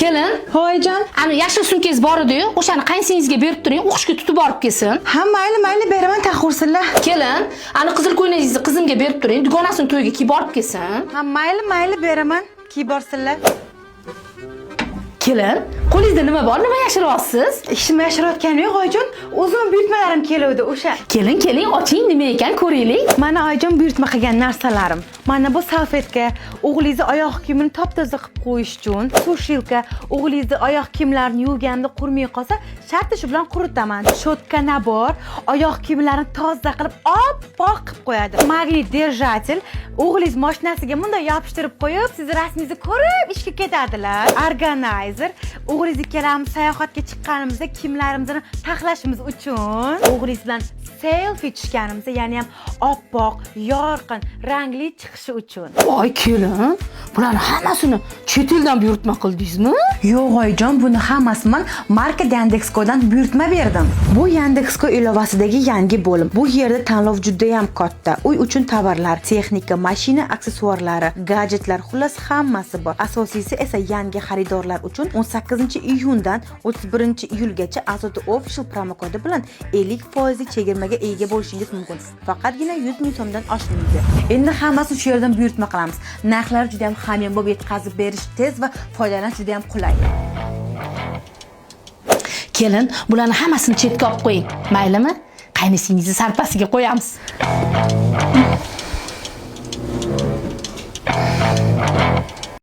Kelin, Hoyjon. ana yashil sumkangiz bor edi-yu, o'shani qayinsingizga berib turing, o'qishga tutib borib kelsin. Ha, mayli beraman taxursinlar. Kelin, ana qizil ko'ylagingizni qizimga berib turing, dugonasini to'yiga kiyib borib kelsin. Ha, mayli beraman. Kiyib borsinlar. Kelin, qo'lingizda nima bor? Nima yashiryapsiz? Ishim yashirayotganim yo'q, Oyjon. O'zim buyurtmalarim keluvdi o'sha. Keling, oching, nima ekan ko'raylik. Mana Oyjon buyurtma qilgan narsalarim. Mana bu salfetka, o'g'lingizni oyoq kiyimini top-toza qilib qo'yish uchun, sushilka, o'g'lingizni oyoq kiyimlarini yuvganda qurmay qolsa, shartta shu bilan quritaman. Shotka nabor, oyoq kiyimlarini toza qilib, oppoq qilib qo'yadi. Magnit держатель, o'g'lingiz mashinasiga bunday yopishtirib qo'yib, siz rasmingizni ko'rib ishga ketadilar. Organizer, o'g'lingiz ikkalamiz sayohatga chiqqanimizda kiyimlarimizni taxlashimiz uchun, o'g'lingiz bilan selfie tushganimizda, ya'ni ham oppoq, yorqin, rangli chiqishi uchun. Voy kelin, bularni hammasini chet eldan buyurtma qildingizmi? Yo'q Oyjon, buni hammasi men marka Yandexko'dan buyurtma berdim. Bu Yandexko ilovasidagi yangi bo'lim. Bu yerda tanlov juda ham katta. Uy uchun tovarlar, texnika, mashina aksessuarlari, gadjetlar, xullas hammasi bor. Asosiysi esa yangi xaridorlar uchun 18-iyundan 31-iyulgacha Azote Official promo kodi bilan 50% chegirmaga ega bo'lishingiz mumkin. Faqatgina 100 ming so'mdan oshmaydi. Endi hammasini shu yerdan buyurtma qilamiz. Narxlar juda ham hamyonbop, yetkazib berish tez va foydalanish juda ham qulay. Kelin, bularni hammasini chetga olib qo'ying. Maylimi? Qaynisingizni sarpasiga qo'yamiz.